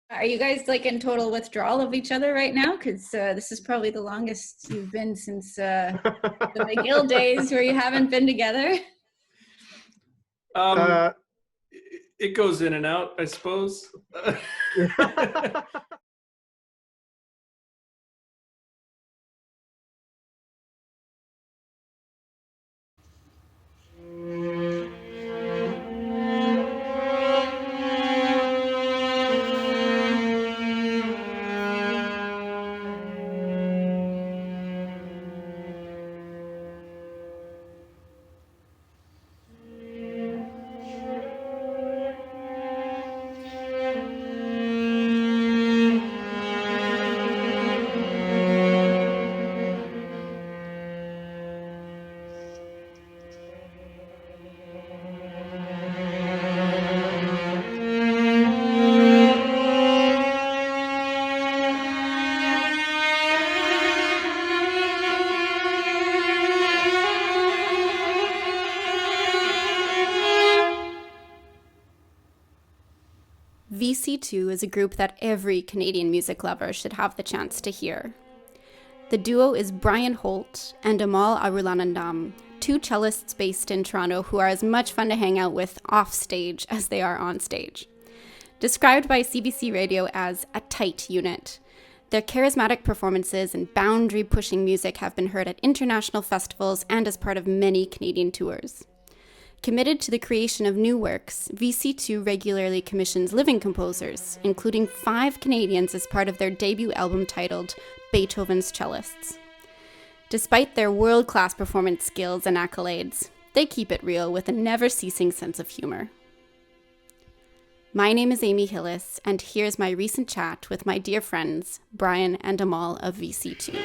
Are you guys like in total withdrawal of each other right now? Because this is probably the longest you've been since the McGill days where you haven't been together. It goes in and out, I suppose. VC2 is a group that every Canadian music lover should have the chance to hear. The duo is Brian Holt and Amahl Arulanandam, two cellists based in Toronto who are as much fun to hang out with off stage as they are on stage. Described by CBC Radio as a tight unit, their charismatic performances and boundary-pushing music have been heard at international festivals and as part of many Canadian tours. Committed to the creation of new works, VC2 regularly commissions living composers, including 5 Canadians as part of their debut album titled Beethoven's Cellists. Despite their world-class performance skills and accolades, they keep it real with a never-ceasing sense of humor. My name is Amy Hillis, and here's my recent chat with my dear friends, Brian and Amahl of VC2.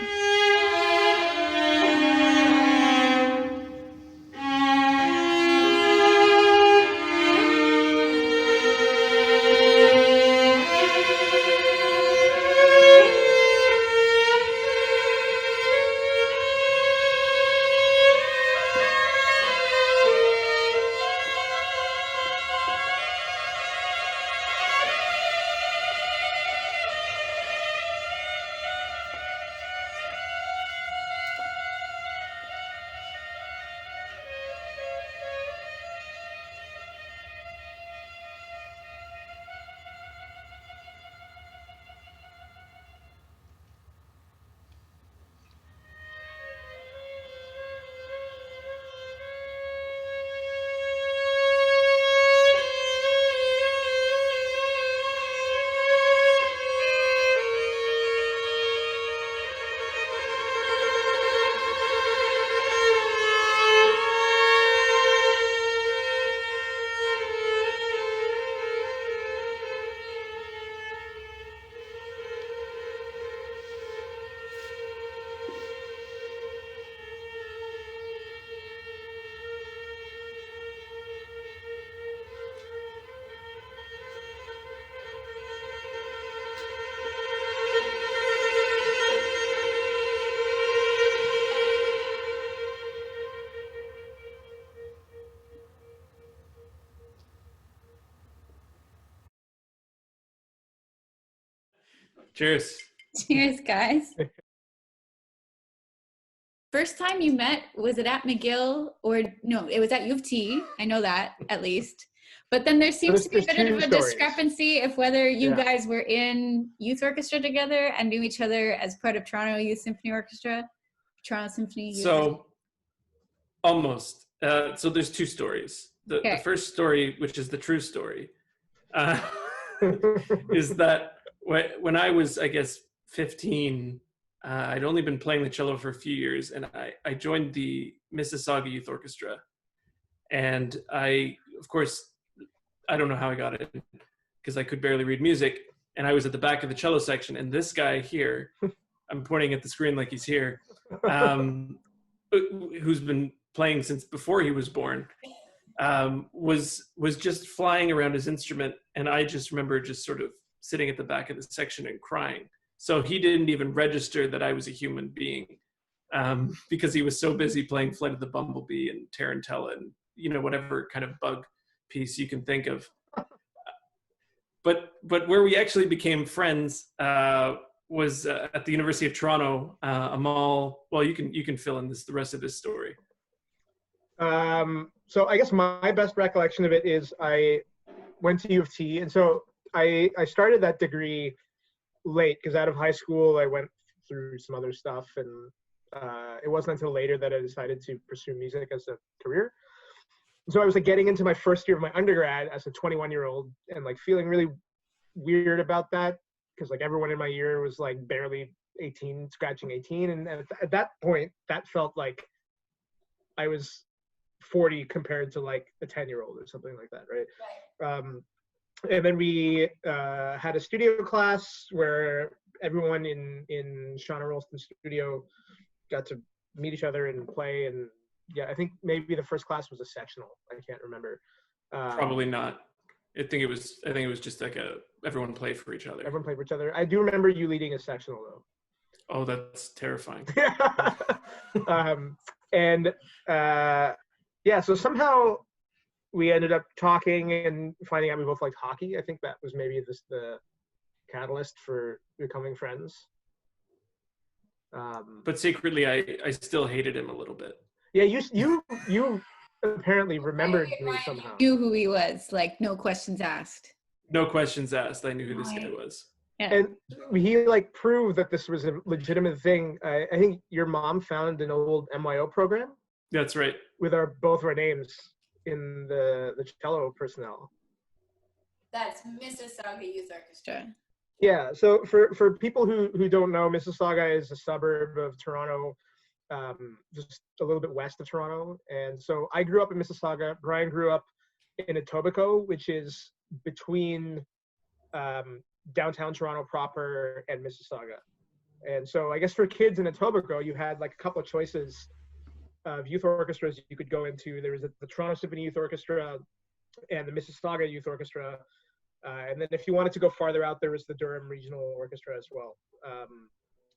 Cheers. Cheers, guys. First time you met, was it at McGill or no, it was at U of T. I know that at least. But then there seems to be a bit of a discrepancy of whether you guys were in youth orchestra together and knew each other as part of Toronto Youth Symphony Orchestra, Toronto Symphony Youth. So almost. So there's 2 stories. The first story, which is the true story, is that when I was, I guess, 15, I'd only been playing the cello for a few years, and I joined the Mississauga Youth Orchestra. And of course, I don't know how I got it, because I could barely read music, and I was at the back of the cello section, and this guy here, I'm pointing at the screen like he's here, who's been playing since before he was born, was just flying around his instrument, and I just remember just sort of sitting at the back of the section and crying. So he didn't even register that I was a human being, because he was so busy playing Flight of the Bumblebee and Tarantella and whatever kind of bug piece you can think of. but where we actually became friends was at the University of Toronto. Amahl, well, you can fill in the rest of this story. So I guess my best recollection of it is I went to U of T, and so I started that degree late because out of high school I went through some other stuff, and it wasn't until later that I decided to pursue music as a career. So I was like getting into my first year of my undergrad as a 21-year-old and like feeling really weird about that because like everyone in my year was like barely 18, scratching 18, and at that point that felt like I was 40 compared to like a 10-year-old or something like that, right? And then we had a studio class where everyone in Shauna Rolston's studio got to meet each other and play. And yeah, I think maybe the first class was a sectional. I can't remember. Probably not. I think it was just like everyone played for each other. Everyone played for each other. I do remember you leading a sectional though. Oh, that's terrifying. Yeah, so somehow we ended up talking and finding out we both liked hockey. I think that was maybe the catalyst for becoming friends. But secretly, I still hated him a little bit. Yeah, you apparently remembered me somehow. You knew who he was, like no questions asked. No questions asked. I knew who this guy was. Yeah. And he like proved that this was a legitimate thing. I think your mom found an old MYO program. That's right. With both our names in the cello personnel. That's Mississauga Youth Orchestra. Yeah, so for people who don't know, Mississauga is a suburb of Toronto, just a little bit west of Toronto. And so I grew up in Mississauga. Brian grew up in Etobicoke, which is between downtown Toronto proper and Mississauga. And so I guess for kids in Etobicoke, you had like a couple of choices of youth orchestras you could go into. There was the Toronto Symphony Youth Orchestra and the Mississauga Youth Orchestra. And then if you wanted to go farther out, there was the Durham Regional Orchestra as well.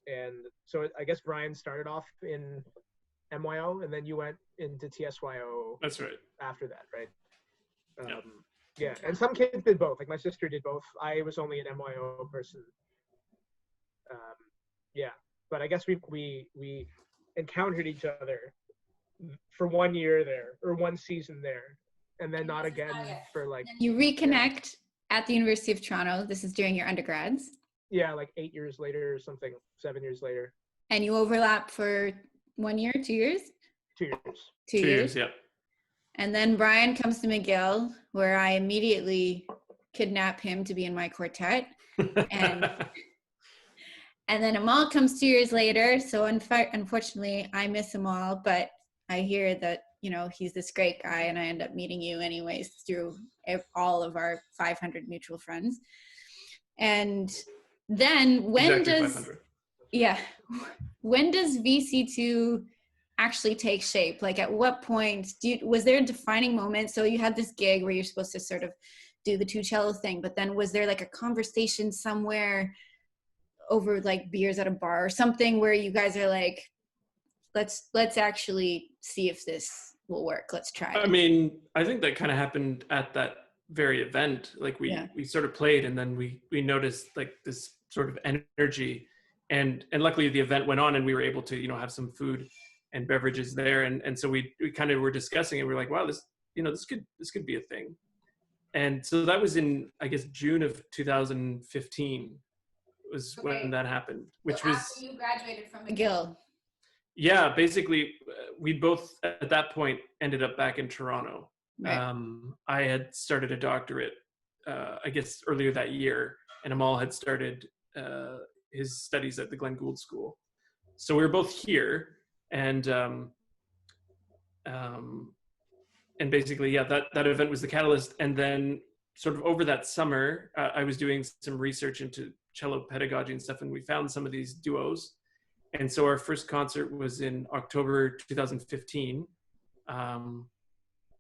And so I guess Brian started off in MYO and then you went into TSYO. That's right. After that, right? Yeah, and some kids did both. Like my sister did both. I was only an MYO person. Yeah, but I guess we encountered each other for 1 year there, or one season there, and then not again for like. You reconnect at the University of Toronto. This is during your undergrads. Yeah, like 8 years later or something, 7 years later. And you overlap for 1 year, 2 years? 2 years. 2 years, yeah. And then Brian comes to McGill, where I immediately kidnap him to be in my quartet. And then Amahl comes 2 years later. So unfortunately, I miss Amahl, but I hear that, you know, he's this great guy, and I end up meeting you anyways through all of our 500 mutual friends. And then when does VC2 actually take shape? Like at what point was there a defining moment? So you had this gig where you're supposed to sort of do the two cello thing, but then was there like a conversation somewhere over like beers at a bar or something where you guys are like, let's actually see if this will work. Let's try it. I mean, I think that kind of happened at that very event. Like we sort of played, and then we noticed like this sort of energy, and luckily the event went on and we were able to, you know, have some food and beverages there. And so we kind of were discussing it. We're like, wow, this could be a thing. And so that was in, I guess, June of 2015 was when that happened, which so was after you graduated from McGill. Yeah, basically we both at that point ended up back in Toronto. Right. I had started a doctorate, I guess earlier that year, and Amahl had started his studies at the Glenn Gould School. So we were both here, and basically, yeah, that event was the catalyst. And then sort of over that summer, I was doing some research into cello pedagogy and stuff, and we found some of these duos. And so our first concert was in October 2015,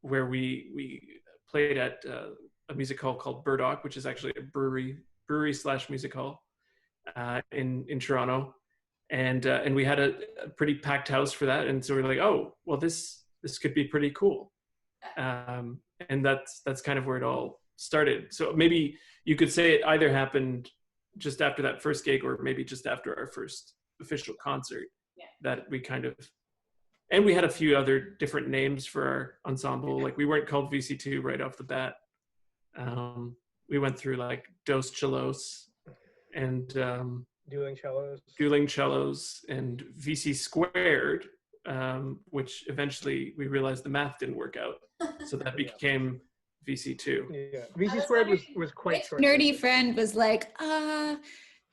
where we played at a music hall called Burdock, which is actually a brewery/music hall in Toronto. And we had a pretty packed house for that. And so we're like, oh, well, this could be pretty cool. And that's kind of where it all started. So maybe you could say it either happened just after that first gig or maybe just after our first official concert. That we kind of, and we had a few other different names for our ensemble. Like we weren't called VC2 right off the bat. We went through like Dos Cellos and Dueling cellos and VC squared, which eventually we realized the math didn't work out, so that became VC2. Yeah, VC squared was quite short. Nerdy friend was like, the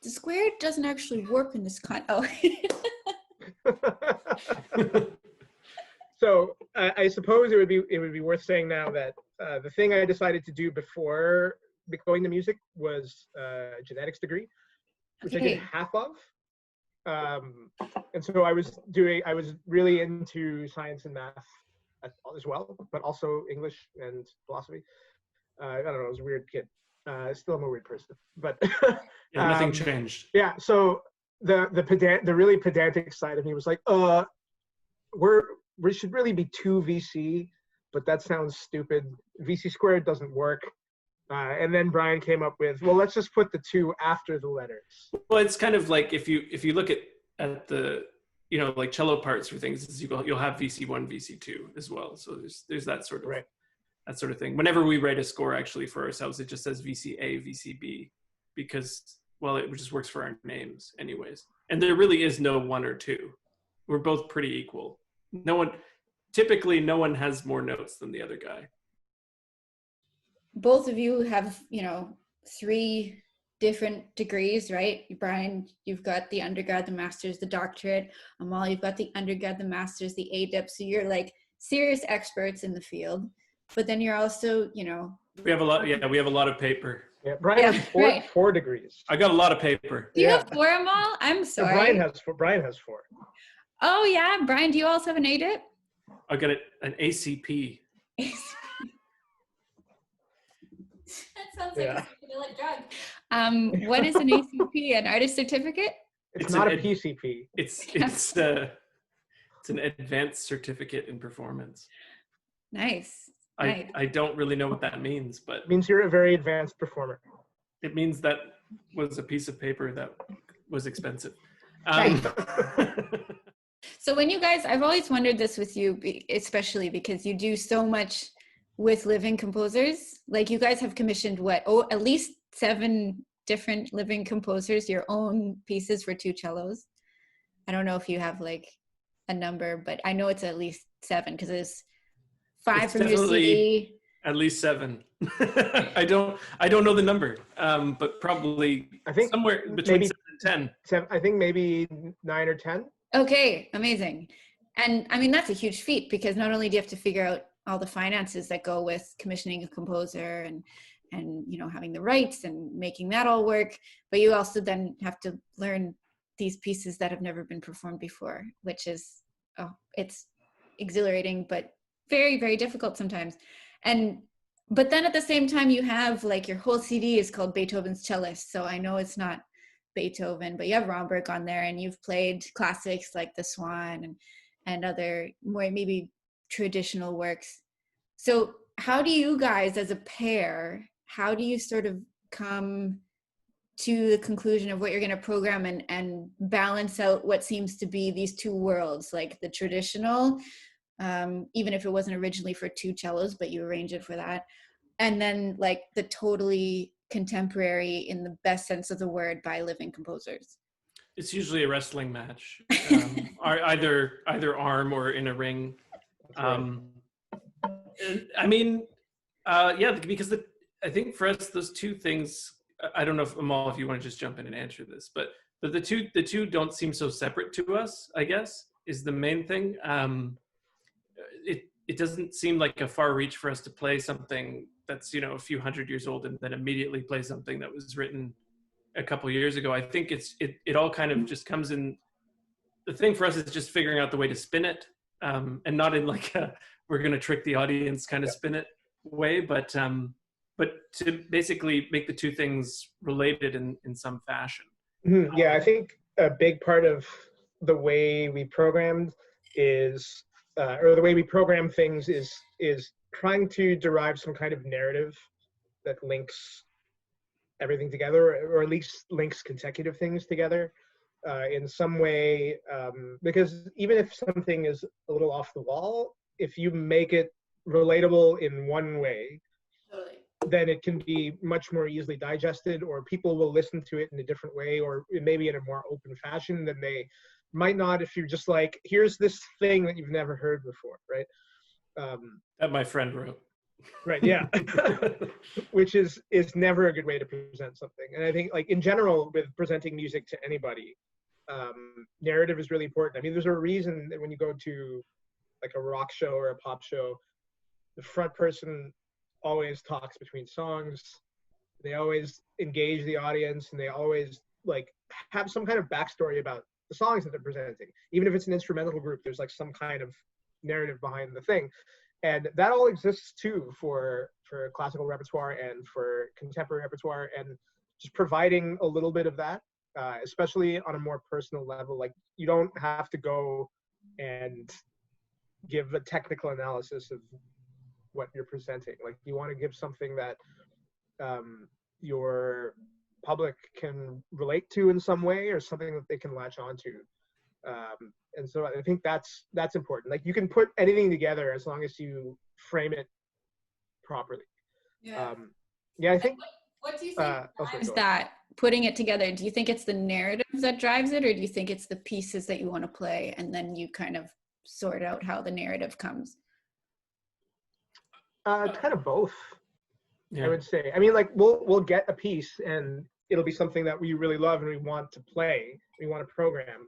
squared doesn't actually work in this kind. Oh. So I suppose it would be worth saying now that the thing I decided to do before going to music was a genetics degree, which I did half of. And so I was really into science and math as well, but also English and philosophy. I don't know, I was a weird kid. Still I'm a weird person, but yeah, nothing changed. Yeah, so the really pedantic side of me was like, we should really be 2 VC, but that sounds stupid. VC squared doesn't work. And then Brian came up with, well, let's just put the 2 after the letters. Well, it's kind of like if you look at the, you know, like cello parts for things, you'll have VC1, VC2 as well. So there's that sort of that sort of thing. Whenever we write a score actually for ourselves, it just says VCA, VCB, because, well, it just works for our names anyways. And there really is no 1 or 2. We're both pretty equal. Typically no one has more notes than the other guy. Both of you have, 3 different degrees, right? Brian, you've got the undergrad, the master's, the doctorate. Amahl, you've got the undergrad, the master's, the ADIP. So you're like serious experts in the field. But then you're also, we have a lot. Yeah, we have a lot of paper. Yeah, Brian has 4 degrees. I got a lot of paper. Do you have 4, Amahl? I'm sorry. Brian has 4. Oh yeah, Brian, do you also have an ADIP? I got an ACP. That sounds like a psychedelic drug. What is an ACP? An artist certificate? It's not a PCP. It's an advanced certificate in performance. Nice. I don't really know what that means, but it means you're a very advanced performer. It means that was a piece of paper that was expensive. So when you guys, I've always wondered this with you, especially because you do so much with living composers. Like you guys have commissioned at least 7 different living composers, your own pieces for 2 cellos. I don't know if you have like a number, but I know it's at least 7 because there's 5 from your CD. At least 7. I don't know the number, but probably I think somewhere between 7 and 10. I think maybe 9 or 10. Okay, amazing. And I mean, that's a huge feat because not only do you have to figure out all the finances that go with commissioning a composer and having the rights and making that all work, but you also then have to learn these pieces that have never been performed before, which is, it's exhilarating, but very, very difficult sometimes. But then at the same time, you have like your whole CD is called Beethoven's Cellist. So I know it's not Beethoven, but you have Romberg on there and you've played classics like The Swan and other more maybe traditional works. So how do you guys as a pair, how do you sort of come to the conclusion of what you're going to program and balance out what seems to be these 2 worlds, like the traditional, even if it wasn't originally for 2 cellos, but you arrange it for that. And then like the totally contemporary in the best sense of the word by living composers. It's usually a wrestling match, either arm or in a ring. Because I think for us, those 2 things, I don't know if Amahl, if you want to just jump in and answer this, but the two don't seem so separate to us, I guess, is the main thing. It doesn't seem like a far reach for us to play something that's, a few hundred years old and then immediately play something that was written a couple years ago. I think it all kind of just comes in. The thing for us is just figuring out the way to spin it, and not in like we're going to trick the audience kind of spin it way, but to basically make the 2 things related in some fashion. Mm-hmm. Yeah, I think a big part of the way we programmed is, or the way we program things is trying to derive some kind of narrative that links everything together, or at least links consecutive things together in some way. Because even if something is a little off the wall, if you make it relatable in one way, then it can be much more easily digested, or people will listen to it in a different way, or maybe in a more open fashion than they might not if you're just like, here's this thing that you've never heard before, right? That my friend wrote. Right, yeah. Which is never a good way to present something. And I think, like, in general, with presenting music to anybody, narrative is really important. I mean, there's a reason that when you go to like a rock show or a pop show, the front person always talks between songs. They always engage the audience, and they always like have some kind of backstory about the songs that they're presenting. Even if it's an instrumental group, there's like some kind of narrative behind the thing. And that all exists too for classical repertoire and for contemporary repertoire, and just providing a little bit of that, especially on a more personal level. Like, you don't have to go and give a technical analysis of what you're presenting. Like, you want to give something that your public can relate to in some way, or something that they can latch onto. And so I think that's important. Like, you can put anything together as long as you frame it properly. Yeah. Yeah, I think. What do you think drives that, putting it together? Do you think it's the narrative that drives it, or do you think it's the pieces that you want to play, and then you kind of sort out how the narrative comes? Kind of both. Yeah. I would say. I mean, like, we'll get a piece, and it'll be something that we really love and we want to play, we want to program.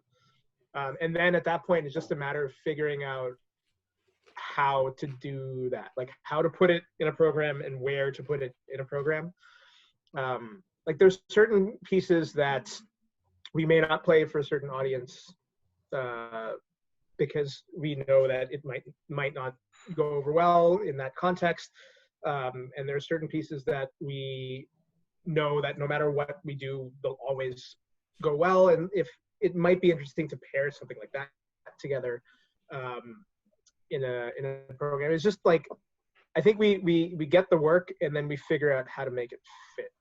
And then at that point, it's just a matter of figuring out how to do that, like how to put it in a program and where to put it in a program. Like, there's certain pieces that we may not play for a certain audience because we know that it might not go over well in that context. And there are certain pieces that we know that no matter what we do, they'll always go well. And if it might be interesting to pair something like that together in a program. It's just like, I think we get the work, and then we figure out how to make it fit.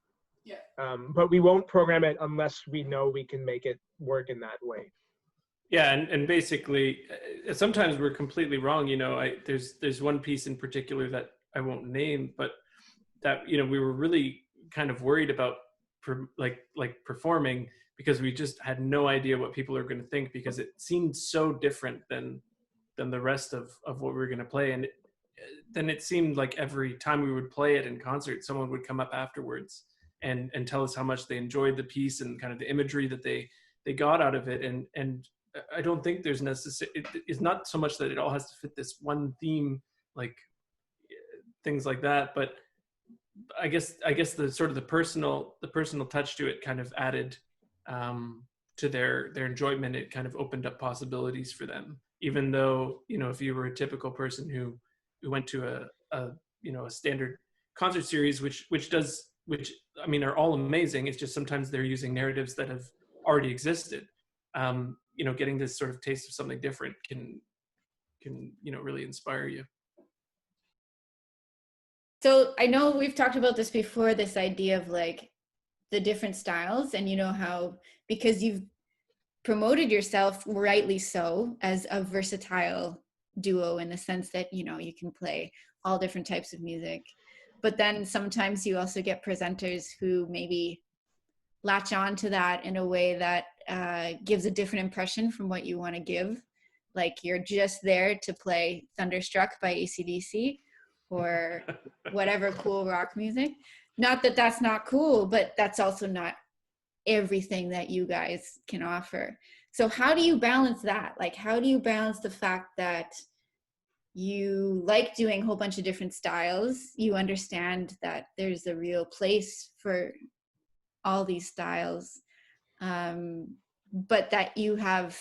Yeah. But we won't program it unless we know we can make it work in that way. Yeah, and basically, sometimes we're completely wrong. You know, there's one piece in particular that I won't name, but that, you know, we were really kind of worried about performing, because we just had no idea what people are going to think, because it seemed so different than the rest of what we were going to play. And then it seemed like every time we would play it in concert, someone would come up afterwards and tell us how much they enjoyed the piece and kind of the imagery that they got out of it. And I don't think there's it's not so much that it all has to fit this one theme, like things like that, but I guess the sort of the personal touch to it kind of added to their enjoyment. It kind of opened up possibilities for them, even though, you know, if you were a typical person who went to a standard concert series, which I mean are all amazing, it's just sometimes they're using narratives that have already existed. You know, getting this sort of taste of something different can really inspire you. So I know we've talked about this before, this idea of like the different styles, and you know how, because you've promoted yourself, rightly so, as a versatile duo in the sense that, you know, you can play all different types of music, but then sometimes you also get presenters who maybe latch on to that in a way that gives a different impression from what you want to give. Like, you're just there to play Thunderstruck by AC/DC or whatever cool rock music. Not that that's not cool, but that's also not everything that you guys can offer. So how do you balance that? Like, how do you balance the fact that you like doing a whole bunch of different styles, you understand that there's a real place for all these styles, but that you have,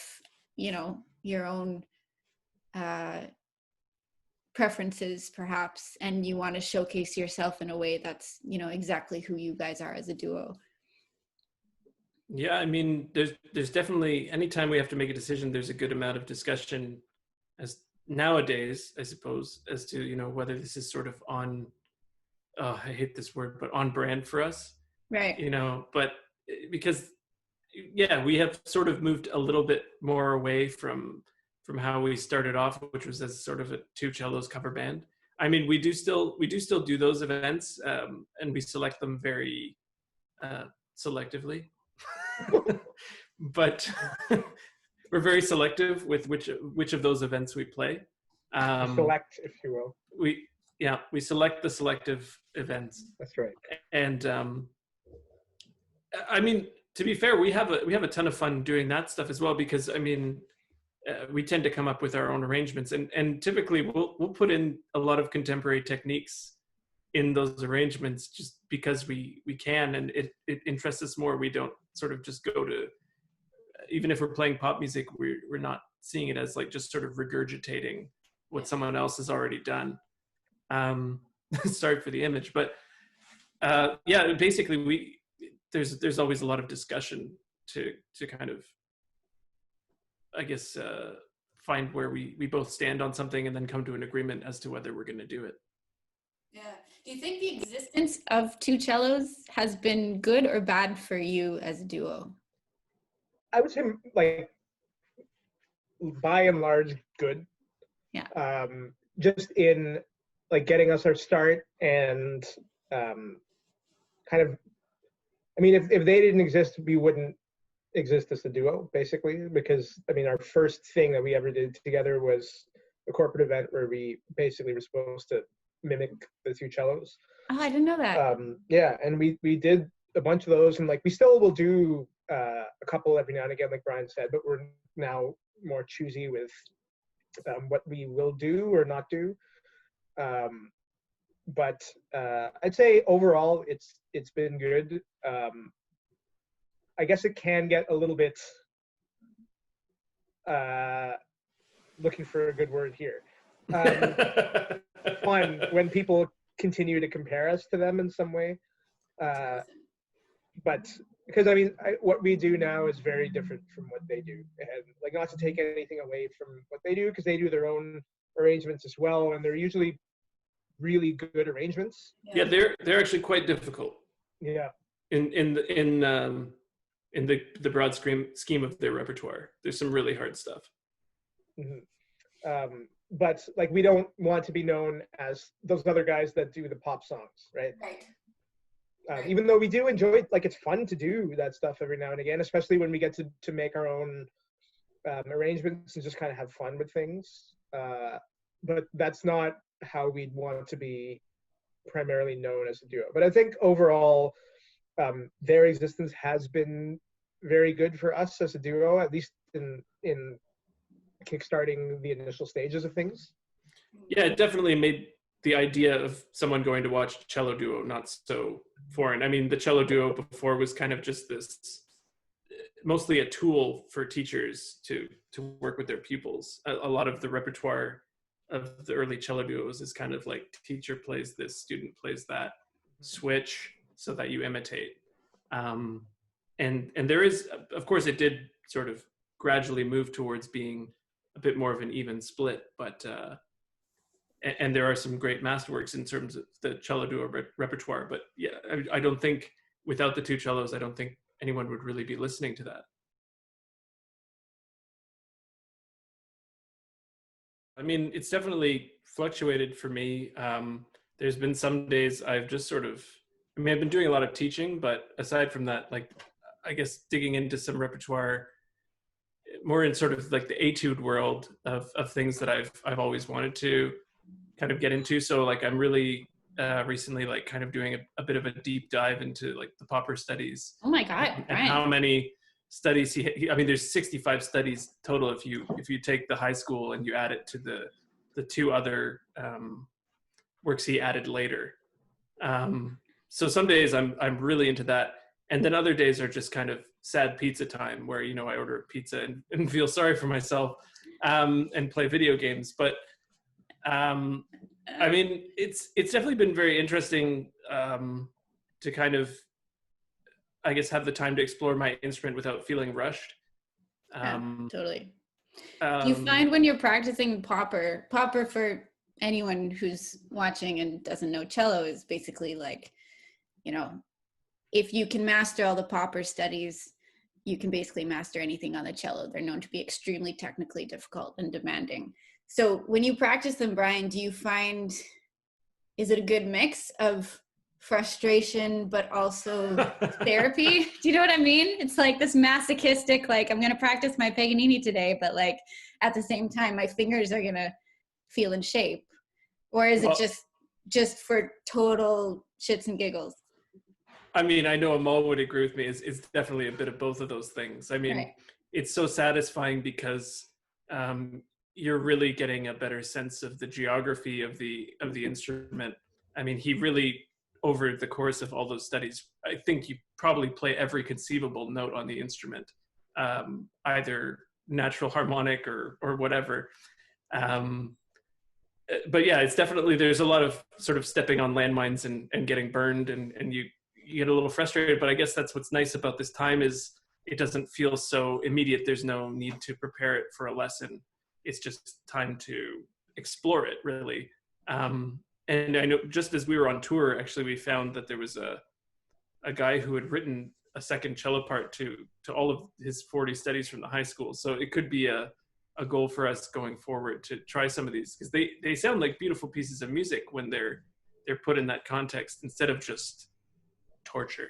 you know, your own preferences perhaps, and you want to showcase yourself in a way that's, you know, exactly who you guys are as a duo? Yeah, I mean, there's definitely, anytime we have to make a decision, there's a good amount of discussion as nowadays, I suppose, as to, you know, whether this is sort of on, I hate this word, but on brand for us. Right. You know, but because, yeah, we have sort of moved a little bit more away from how we started off, which was as sort of a two cellos cover band. I mean, we do still do those events, and we select them very selectively, but we're very selective with which of those events we play. Select, if you will. We select the selective events. That's right. And I mean, to be fair, we have a ton of fun doing that stuff as well, because I mean, we tend to come up with our own arrangements, and typically we'll put in a lot of contemporary techniques in those arrangements just because we can, and it interests us more. We don't sort of just go to, even if we're playing pop music, we're not seeing it as like just sort of regurgitating what someone else has already done. Sorry for the image, but yeah, basically there's always a lot of discussion to kind of, I guess, find where we both stand on something and then come to an agreement as to whether we're going to do it. Yeah. Do you think the existence of two cellos has been good or bad for you as a duo? I would say, like, by and large, good. Yeah. Just in like getting us our start, and kind of, I mean, if they didn't exist, we wouldn't exist as a duo, basically, because I mean, our first thing that we ever did together was a corporate event where we basically were supposed to mimic the two cellos. Oh, I didn't know that. Yeah, and we did a bunch of those, and like we still will do a couple every now and again, like Brian said, but we're now more choosy with what we will do or not do. But I'd say overall it's been good. I guess it can get a little bit, looking for a good word here, fun when people continue to compare us to them in some way. But because I mean, what we do now is very different from what they do, and like, not to take anything away from what they do, because they do their own arrangements as well, and they're usually really good arrangements. Yeah, they're actually quite difficult. Yeah. In the broad scheme of their repertoire, there's some really hard stuff. Mm-hmm. But like, we don't want to be known as those other guys that do the pop songs, right? Right. Even though we do enjoy it, like, it's fun to do that stuff every now and again, especially when we get to make our own arrangements and just kind of have fun with things. But that's not how we'd want to be primarily known as a duo. But I think overall, their existence has been very good for us as a duo, at least in kickstarting the initial stages of things. Yeah, it definitely made the idea of someone going to watch cello duo not so foreign. I mean, the cello duo before was kind of just this, mostly a tool for teachers to work with their pupils. A lot of the repertoire of the early cello duos is kind of like, teacher plays this, student plays that, switch so that you imitate. And there is, of course, it did sort of gradually move towards being a bit more of an even split, but and there are some great masterworks in terms of the cello duo repertoire. But yeah, I don't think without the two cellos, I don't think anyone would really be listening to that. I mean, it's definitely fluctuated for me. There's been some days I've just sort of, I mean, I've been doing a lot of teaching, but aside from that, like, I guess digging into some repertoire more in sort of like the etude world of things that I've always wanted to kind of get into. So like, I'm really recently like kind of doing a bit of a deep dive into like the Popper studies. Oh my God, and how many studies I mean, there's 65 studies total if you take the high school and you add it to the two other works he added later. So some days I'm really into that, and then other days are just kind of sad pizza time, where, you know, I order a pizza and feel sorry for myself and play video games. But I mean, it's definitely been very interesting to kind of, I guess, have the time to explore my instrument without feeling rushed. Totally. Do you find when you're practicing Popper for anyone who's watching and doesn't know, cello is basically like, you know, if you can master all the popper studies, you can basically master anything on the cello. They're known to be extremely technically difficult and demanding. So when you practice them, Brian, do you find, is it a good mix of frustration but also therapy? Do you know what I mean? It's like this masochistic, like, I'm going to practice my Paganini today, but like at the same time my fingers are going to feel in shape. Or is it just for total shits and giggles? I mean, I know Amal would agree with me. It's definitely a bit of both of those things. I mean, right. It's so satisfying because you're really getting a better sense of the geography of the instrument. I mean, he really, over the course of all those studies, I think you probably play every conceivable note on the instrument, either natural harmonic or whatever. But yeah, it's definitely, there's a lot of sort of stepping on landmines and getting burned, and you get a little frustrated. But I guess that's what's nice about this time is it doesn't feel so immediate. There's no need to prepare it for a lesson. It's just time to explore it, really. And I know just as we were on tour, actually, we found that there was a guy who had written a second cello part to all of his 40 studies from the high school. So it could be a goal for us going forward to try some of these, because they sound like beautiful pieces of music when they're put in that context instead of just torture.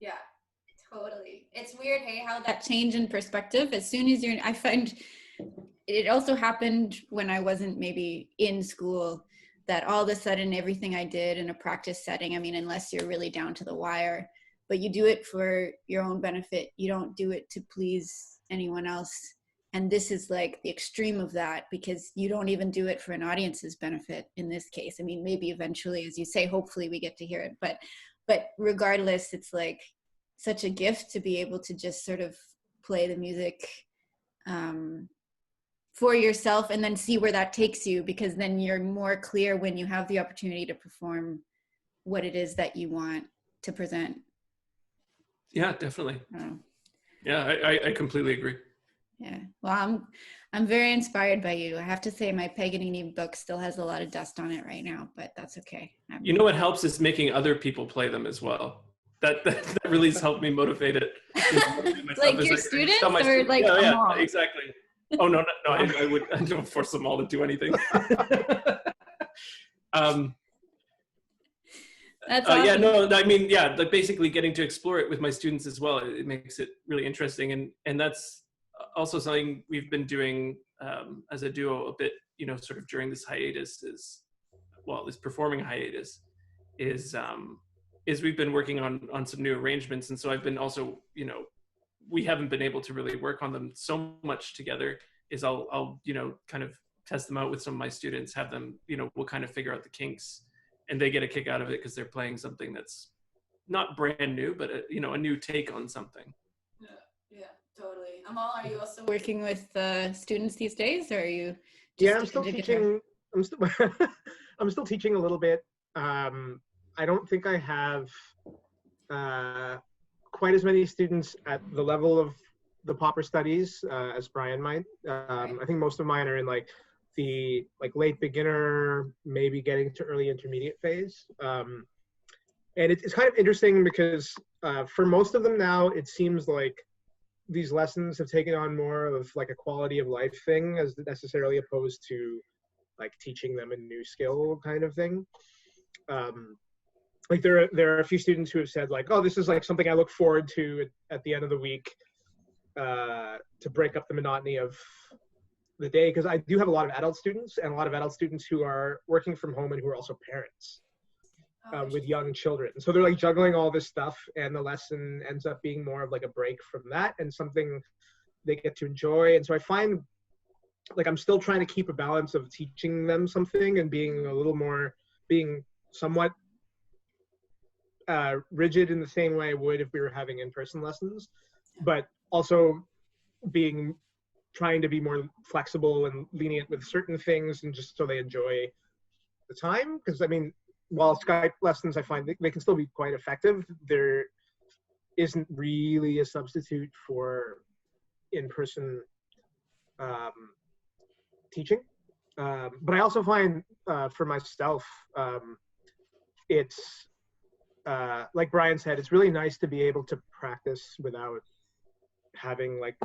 Yeah, totally. It's weird, hey, how that change in perspective, as soon as I find it also happened when I wasn't maybe in school, that all of a sudden everything I did in a practice setting, I mean, unless you're really down to the wire, but you do it for your own benefit. You don't do it to please anyone else. And this is like the extreme of that, because you don't even do it for an audience's benefit in this case. I mean, maybe eventually, as you say, hopefully we get to hear it, but regardless, it's like such a gift to be able to just sort of play the music for yourself and then see where that takes you, because then you're more clear when you have the opportunity to perform what it is that you want to present. Yeah, definitely. Yeah, I completely agree. Yeah, well, I'm very inspired by you. I have to say my Paganini book still has a lot of dust on it right now, but that's okay. You know what helps is making other people play them as well. That really has helped me motivate it. Like your students or like yeah, exactly. Oh no, I don't force them all to do anything. That's awesome. Yeah, no, I mean, yeah, like basically getting to explore it with my students as well. It makes it really interesting, and that's also something we've been doing as a duo a bit, sort of during this hiatus this performing hiatus is we've been working on some new arrangements. And so I've been also, we haven't been able to really work on them so much together. Is I'll kind of test them out with some of my students, have them, we'll kind of figure out the kinks, and they get a kick out of it because they're playing something that's not brand new, but a new take on something. Yeah, totally. Amal, are you also working with students these days, or are you? Yeah, I'm still teaching. I'm still teaching a little bit. I don't think I have quite as many students at the level of the popper studies as Brian might. I think most of mine are in like the late beginner, maybe getting to early intermediate phase. And it's kind of interesting because for most of them now, it seems like these lessons have taken on more of like a quality of life thing as necessarily opposed to like teaching them a new skill kind of thing. Like there are a few students who have said like, oh, this is like something I look forward to at the end of the week to break up the monotony of the day, because I do have a lot of adult students and a lot of adult students who are working from home and who are also parents with young children. So they're like juggling all this stuff, and the lesson ends up being more of like a break from that and something they get to enjoy. And so I find like I'm still trying to keep a balance of teaching them something and being somewhat rigid in the same way I would if we were having in-person lessons, but also trying to be more flexible and lenient with certain things, and just so they enjoy the time. Because I mean, while Skype lessons I find they can still be quite effective, there isn't really a substitute for in-person teaching. But I also find for myself, it's like Brian said, it's really nice to be able to practice without having like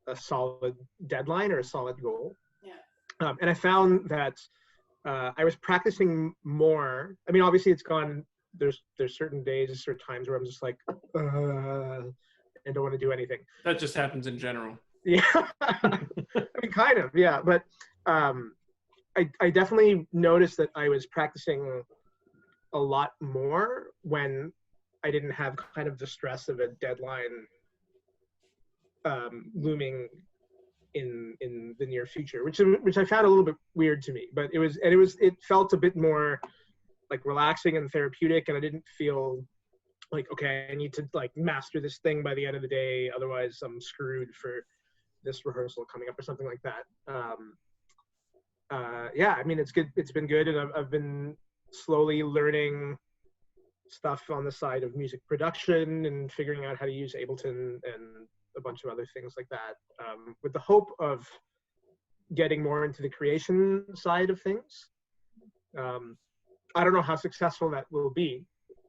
a solid deadline or a solid goal. Yeah. And I found that I was practicing more. I mean, obviously it's gone, there's certain days or times where I'm just like, and don't want to do anything. That just happens in general. Yeah. I mean, kind of, yeah. But I definitely noticed that I was practicing a lot more when I didn't have kind of the stress of a deadline looming in the near future, which I found a little bit weird to me. But it felt a bit more like relaxing and therapeutic, and I didn't feel like, okay, I need to like master this thing by the end of the day, otherwise I'm screwed for this rehearsal coming up or something like that. Yeah, I mean, it's good. It's been good, and I've been slowly learning stuff on the side of music production and figuring out how to use Ableton and a bunch of other things like that, with the hope of getting more into the creation side of things. I don't know how successful that will be,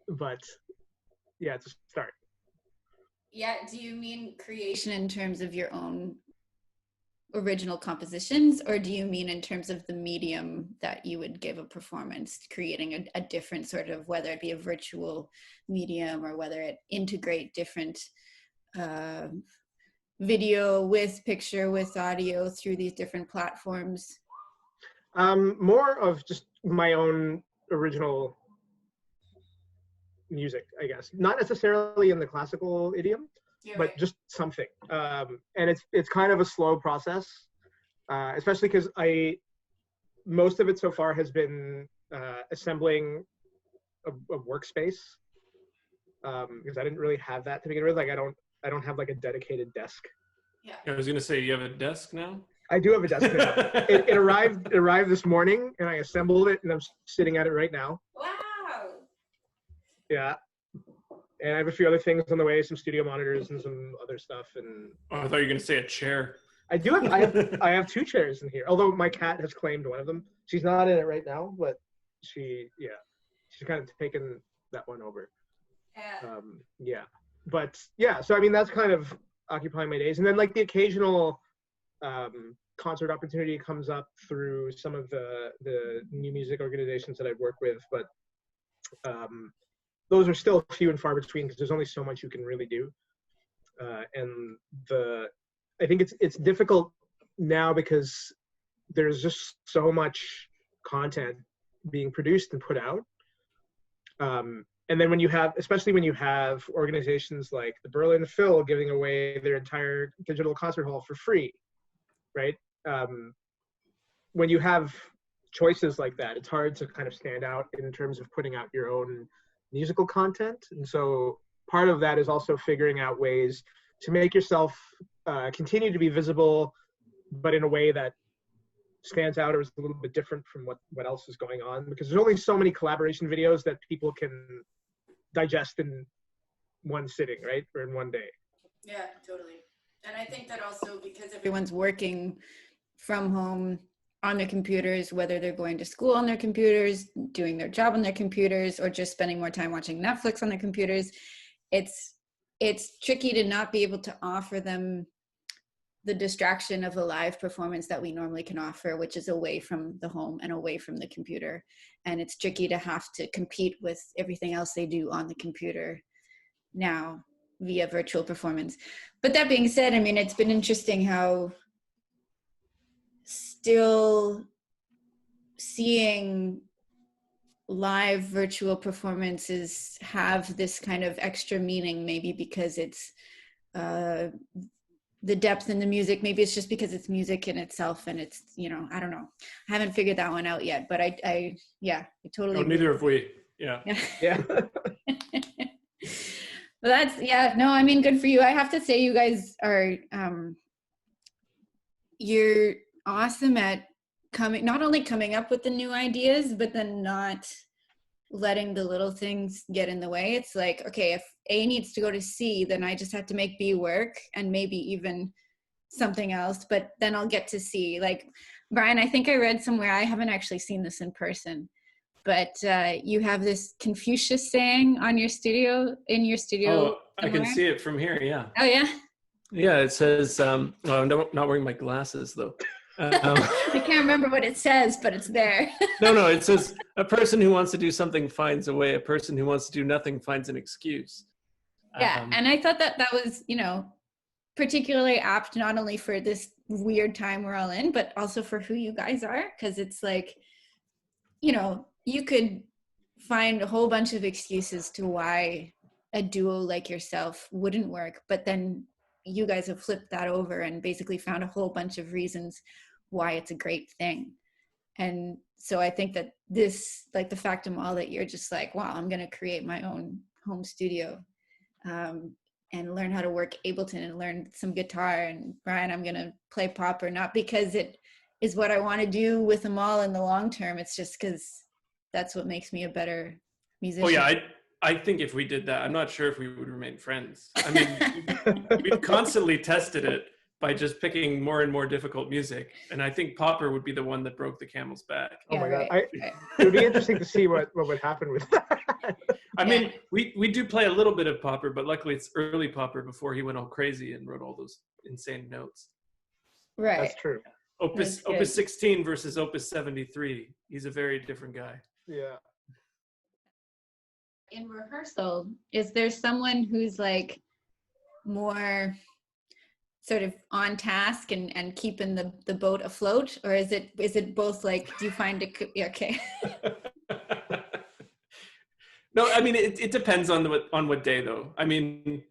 but yeah, it's a start. Yeah, do you mean creation in terms of your own original compositions, or do you mean in terms of the medium that you would give a performance, creating a different sort of, whether it be a virtual medium or whether it integrate different video with picture with audio through these different platforms? More of just my own original music, I guess. Not necessarily in the classical idiom, but just something. And it's kind of a slow process, especially because most of it so far has been assembling a workspace, because I didn't really have that to begin with. Like I don't have like a dedicated desk. Yeah. I was gonna say, you have a desk now? I do have a desk now. It arrived this morning, and I assembled it, and I'm sitting at it right now. Wow. Yeah. And I have a few other things on the way, some studio monitors and some other stuff. And I thought you were gonna say a chair. I do have I have 2 chairs in here, although my cat has claimed one of them. She's not in it right now, but she's kind of taken that one over. Yeah. But yeah, so I mean, that's kind of occupying my days. And then like the occasional concert opportunity comes up through some of the new music organizations that I've worked with, but those are still few and far between because there's only so much you can really do. And I think it's difficult now because there's just so much content being produced and put out. And then especially when you have organizations like the Berlin Phil giving away their entire digital concert hall for free, right? When you have choices like that, it's hard to kind of stand out in terms of putting out your own musical content. And so part of that is also figuring out ways to make yourself continue to be visible, but in a way that stands out or is a little bit different from what else is going on, because there's only so many collaboration videos that people can digest in one sitting, right? Or in one day. Yeah, totally. And I think that also because everyone's working from home on their computers, whether they're going to school on their computers, doing their job on their computers, or just spending more time watching Netflix on their computers, it's tricky to not be able to offer them the distraction of a live performance that we normally can offer, which is away from the home and away from the computer. And it's tricky to have to compete with everything else they do on the computer now via virtual performance. But that being said, I mean, it's been interesting how still seeing live virtual performances have this kind of extra meaning, maybe because it's the depth in the music. Maybe it's just because it's music in itself, and it's, I don't know. I haven't figured that one out yet, but I totally. Oh, neither have we. Yeah. Yeah. Well, I mean, good for you. I have to say, you guys are, you're awesome at not only coming up with the new ideas, but then not letting the little things get in the way. It's like, okay, if A needs to go to C, then I just have to make B work, and maybe even something else, but then I'll get to C. Like, Brian, I think I read somewhere, I haven't actually seen this in person, but you have this Confucius saying on your studio, in your studio. Oh, I can see it from here, yeah. Oh, yeah? Yeah, it says, I'm not wearing my glasses, though. I can't remember what it says, but it's there. No, it says, a person who wants to do something finds a way. A person who wants to do nothing finds an excuse. Yeah, and I thought that was, particularly apt not only for this weird time we're all in, but also for who you guys are, because it's like, you could find a whole bunch of excuses to why a duo like yourself wouldn't work, but then you guys have flipped that over and basically found a whole bunch of reasons why it's a great thing. And so I think that this, like the fact, Amahl, that you're just like, wow, I'm going to create my own home studio and learn how to work Ableton and learn some guitar. And Brian, I'm going to play popper, not because it is what I want to do with Amahl in the long term. It's just because that's what makes me a better musician. Oh yeah, I think if we did that, I'm not sure if we would remain friends. I mean, we've constantly tested it by just picking more and more difficult music. And I think popper would be the one that broke the camel's back. Oh my God. It would be interesting to see what would happen with that. I mean, we do play a little bit of popper, but luckily it's early popper before he went all crazy and wrote all those insane notes. Right. That's true. Opus 16 versus Opus 73. He's a very different guy. Yeah. In rehearsal, is there someone who's like more sort of on task and keeping the boat afloat, or is it both? Like, do you find it? Yeah, okay. No, I mean it depends on what day though. I mean,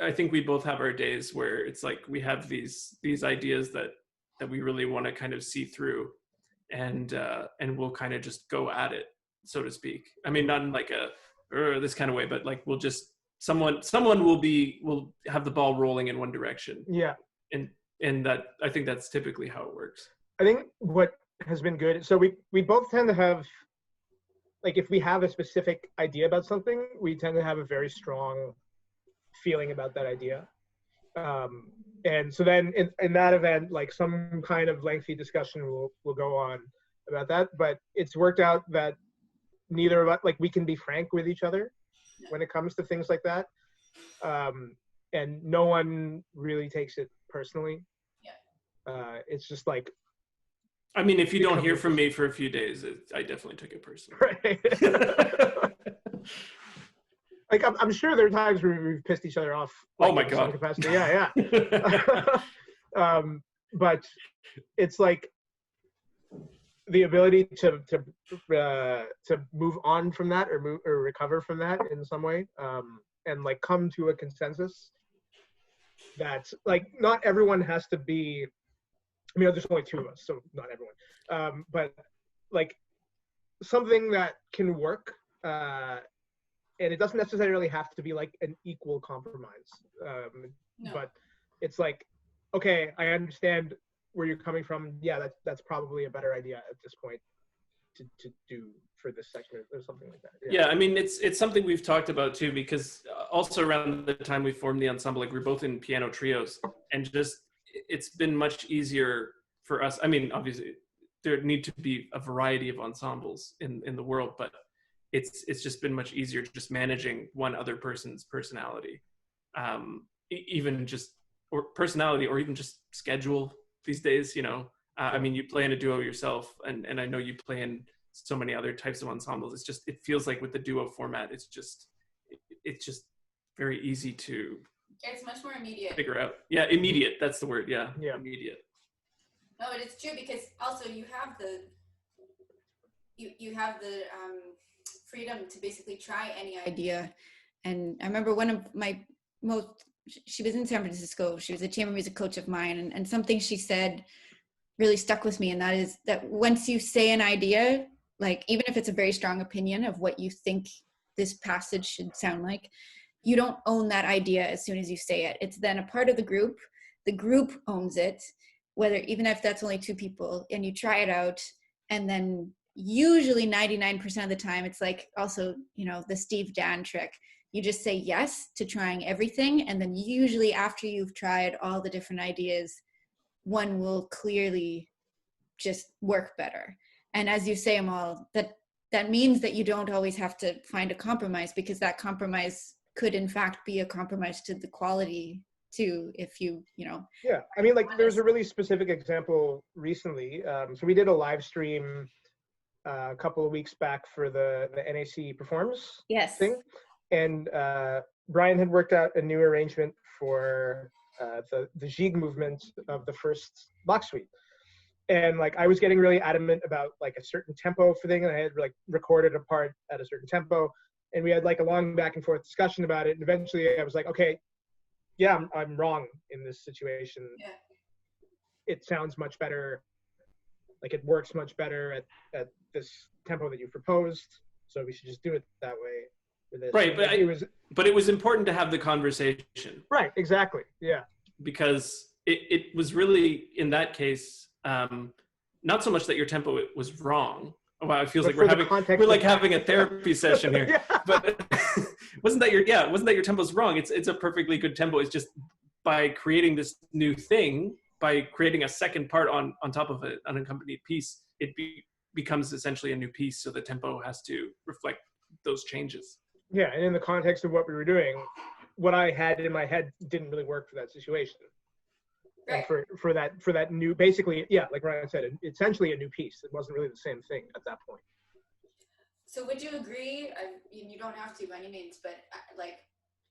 I think we both have our days where it's like we have these ideas that we really want to kind of see through, and we'll kind of just go at it, so to speak. I mean, not in like this kind of way, but like we'll just someone will have the ball rolling in one direction. Yeah. And that, I think that's typically how it works. I think what has been good, so we both tend to have, like, if we have a specific idea about something, we tend to have a very strong feeling about that idea. And so then in that event, like some kind of lengthy discussion will go on about that, but it's worked out that neither of us, like, we can be frank with each other when it comes to things like that. And no one really takes it personally. Yeah. It's just like, I mean, if you don't hear from me for a few days, I definitely took it personally. Right. Like, I'm sure there are times where we've pissed each other off. Like, oh my God. Capacity. Yeah. But it's like the ability to move on from that or recover from that in some way, and like come to a consensus that's like, not everyone has to be, I mean, there's only two of us, so not everyone, but like something that can work, and it doesn't necessarily have to be like an equal compromise, no. But it's like, okay, I understand where you're coming from. Yeah, that's probably a better idea at this point to do for this section or something like that. Yeah, I mean, it's something we've talked about too, because also around the time we formed the ensemble, like we're both in piano trios, and just it's been much easier for us. I mean, obviously there need to be a variety of ensembles in the world, but it's just been much easier just managing one other person's personality, even just or personality or even just schedule these days, you know. I mean, you play in a duo yourself, and I know you play in so many other types of ensembles. It's just, it feels like with the duo format, it's just very easy to, it's much more immediate. Figure out. Yeah, immediate. That's the word. Yeah. Immediate. No, it is true, because also you have the freedom to basically try any idea. And I remember one of my she was in San Francisco. She was a chamber music coach of mine, and something she said really stuck with me, and that is that once you say an idea, like even if it's a very strong opinion of what you think this passage should sound like, you don't own that idea as soon as you say it. It's then a part of the group owns it, whether even if that's only two people, and you try it out, and then usually 99% of the time it's like, also, you know, the Steve Dan trick. You just say yes to trying everything, and then usually after you've tried all the different ideas, one will clearly just work better. And as you say, Amahl, that that means that you don't always have to find a compromise, because that compromise could in fact be a compromise to the quality too, if you know. Yeah, I mean, like there's a really specific example recently. So we did a live stream a couple of weeks back for the NAC Performs thing. And Brian had worked out a new arrangement for the Jig movement of the first block suite. And like I was getting really adamant about like a certain tempo for thing, and I had like recorded a part at a certain tempo, and we had like a long back and forth discussion about it. And eventually I was like, okay, yeah, I'm wrong in this situation. Yeah. It sounds much better. Like it works much better at this tempo that you've proposed. So we should just do it that way. With this. Right, but it was important to have the conversation. Right, exactly. Yeah. Because it was really, in that case, not so much that your tempo was wrong. Wow, it feels like we're having a therapy session here. Yeah. But wasn't that your tempo's wrong? It's a perfectly good tempo. It's just by creating this new thing, by creating a second part on top of an unaccompanied piece, it becomes essentially a new piece. So the tempo has to reflect those changes. Yeah, and in the context of what we were doing, what I had in my head didn't really work for that situation. Right. And for that new, basically, yeah, like Ryan said, essentially a new piece. It wasn't really the same thing at that point. So would you agree? You don't have to by any means, but like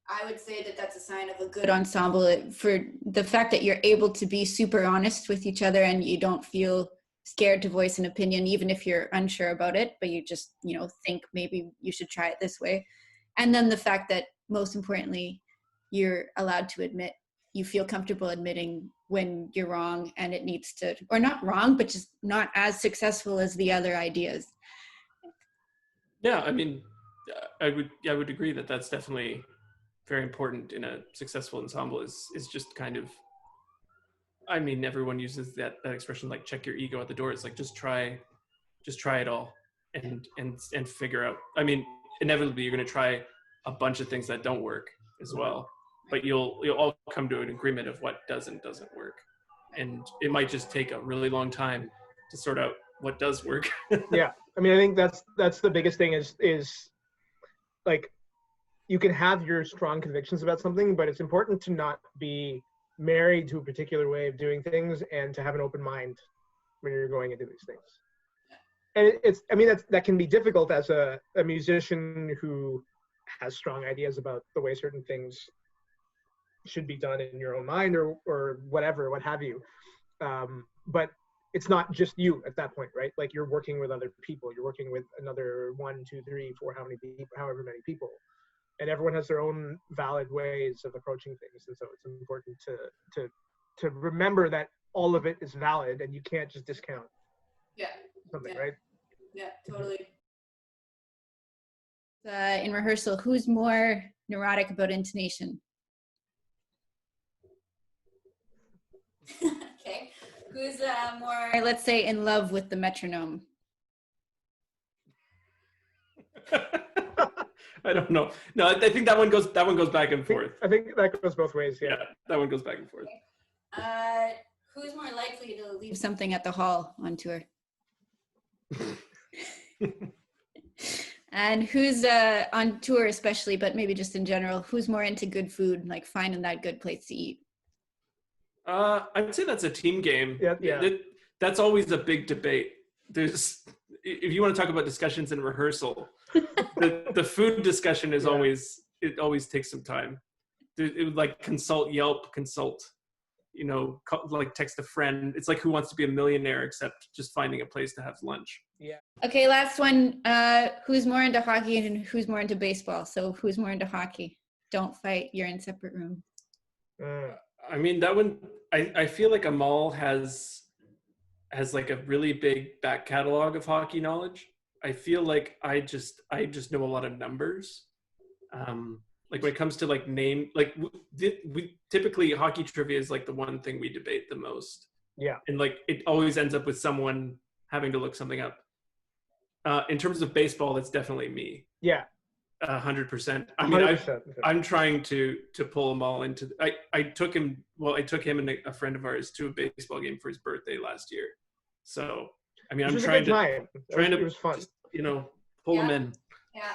I would say that that's a sign of a good ensemble, for the fact that you're able to be super honest with each other and you don't feel scared to voice an opinion, even if you're unsure about it, but you just, think maybe you should try it this way. And then the fact that most importantly, you're allowed to admit, you feel comfortable admitting when you're wrong and it needs to, or not wrong, but just not as successful as the other ideas. Yeah, I mean, I would agree that that's definitely very important in a successful ensemble, is just kind of, I mean, everyone uses that expression, like check your ego at the door. It's like, just try it all and figure out. I mean, inevitably you're going to try a bunch of things that don't work as well, but you'll all come to an agreement of what doesn't work. And it might just take a really long time to sort out what does work. Yeah. I mean, I think that's the biggest thing is like, you can have your strong convictions about something, but it's important to not be married to a particular way of doing things and to have an open mind when you're going into these things. And that can be difficult as a musician who has strong ideas about the way certain things should be done in your own mind or whatever, what have you. But it's not just you at that point, right? Like you're working with other people. You're working with another 1, 2, 3, 4, however many people. And everyone has their own valid ways of approaching things. And so it's important to remember that all of it is valid and you can't just discount something, right? Yeah, totally. In rehearsal, who's more neurotic about intonation? Okay. Who's more, let's say, in love with the metronome? I don't know. No, I think that one goes back and forth. I think that goes both ways. Yeah, that one goes back and forth. Okay. Who's more likely to leave something at the hall on tour? And who's on tour especially, but maybe just in general, who's more into good food, like finding that good place to eat? I'd say that's a team game. Yeah. That's always a big debate. If you want to talk about discussions in rehearsal, the food discussion is always takes some time. It would like consult Yelp, like text a friend. It's like Who Wants to Be a Millionaire, except just finding a place to have lunch. Yeah. Okay, last one. Who's more into hockey and who's more into baseball? So who's more into hockey? Don't fight. You're in separate rooms. I mean, that one, I feel like Amahl has like a really big back catalog of hockey knowledge. I feel like I just know a lot of numbers. Like when it comes to like name, like we typically hockey trivia is like the one thing we debate the most. Yeah. And like it always ends up with someone having to look something up. In terms of baseball, that's definitely me. Yeah. 100%. I mean, 100%. I'm trying to pull them all into. I took him and a friend of ours to a baseball game for his birthday last year. So I mean, I'm trying to. It was fun. Just, pull them in. Yeah.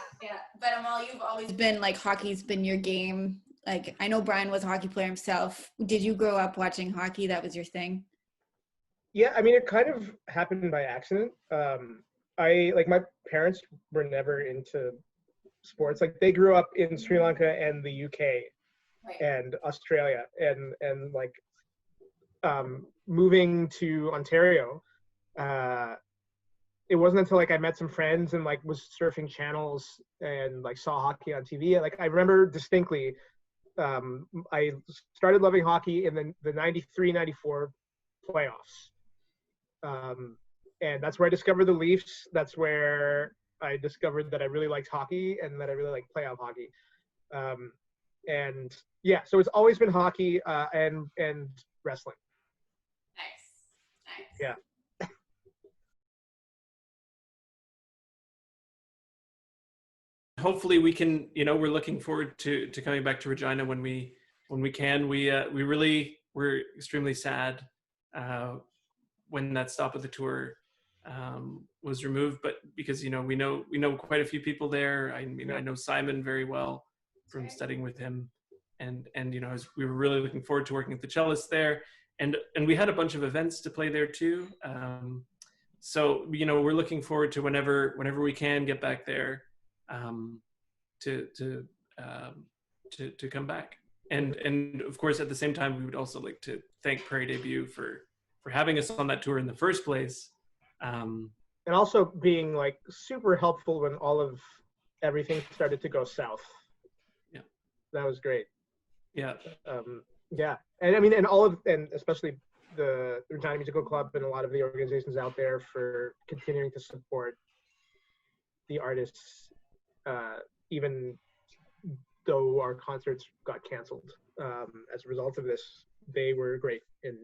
But Amahl, you've always been like, hockey's been your game. Like, I know Bryan was a hockey player himself. Did you grow up watching hockey? That was your thing? Yeah, I mean, it kind of happened by accident. My parents were never into sports. Like, they grew up in Sri Lanka and the UK and Australia, and like moving to Ontario, it wasn't until like I met some friends and like was surfing channels and like saw hockey on TV. Like, I remember distinctly, I started loving hockey in the 93-94 playoffs. And that's where I discovered the Leafs. That's where I discovered that I really liked hockey and that I really liked playoff hockey. And yeah, so it's always been hockey and wrestling. Nice. Yeah. Hopefully we can, we're looking forward to coming back to Regina when we can. We're extremely sad when that stop of the tour was removed, but because we know quite a few people there. I mean, I know Simon very well from studying with him, and as we were really looking forward to working with the cellists there, and we had a bunch of events to play there too. So we're looking forward to whenever we can get back there to come back, and of course at the same time we would also like to thank Prairie Debut for having us on that tour in the first place, and also being like super helpful when all of everything started to go south. Yeah, that was great. Yeah. And I mean, and especially the Regina Musical Club and a lot of the organizations out there for continuing to support the artists, even though our concerts got canceled as a result of this. They were great in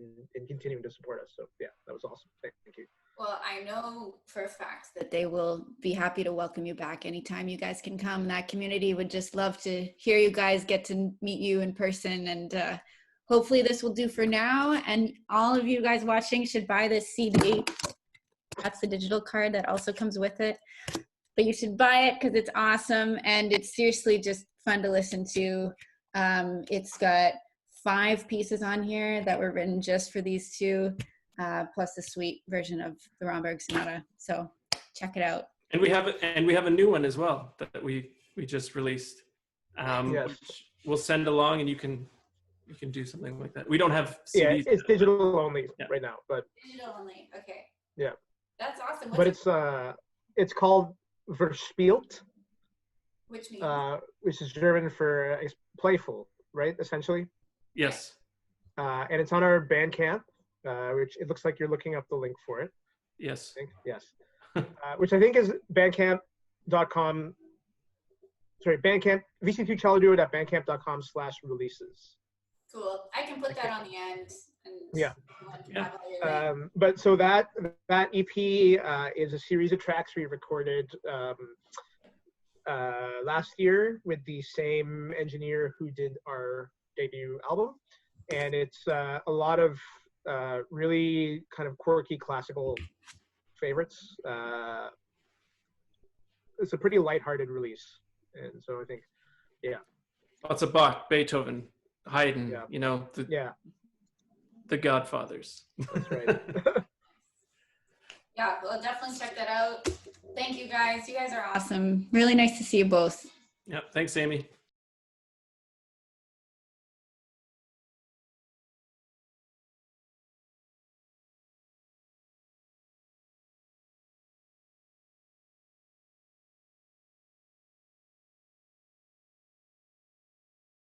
continuing to support us. So yeah, that was awesome. Thank you. Well, I know for a fact that they will be happy to welcome you back anytime you guys can come. That community would just love to hear you guys, get to meet you in person, and hopefully this will do for now. And all of you guys watching should buy this CD. That's the digital card that also comes with it. But you should buy it because it's awesome, and it's seriously just fun to listen to. It's got 5 pieces on here that were written just for these two, plus the sweet version of the Romberg Sonata. So check it out. And we have a new one as well that we just released. Yes. Which we'll send along, and you can do something like that. We don't have CDs. Yeah, it's digital only right now, but digital only. Okay. Yeah. That's awesome. It's called Verspielt, which means which is German for playful, right? Essentially. Yes. And it's on our Bandcamp, which it looks like you're looking up the link for it. Yes. Yes. Which I think is bandcamp.com. Sorry, Bandcamp, VC2Celloduo.bandcamp.com/releases. Cool. I can put that on the end. But so that EP is a series of tracks we recorded last year with the same engineer who did our debut album, and it's a lot of really kind of quirky classical favorites. It's a pretty lighthearted release, and so I think, lots of Bach, Beethoven, Haydn, the Godfathers. That's right. Yeah, well, definitely check that out. Thank you guys. You guys are awesome. Really nice to see you both. Yeah, thanks, Amy.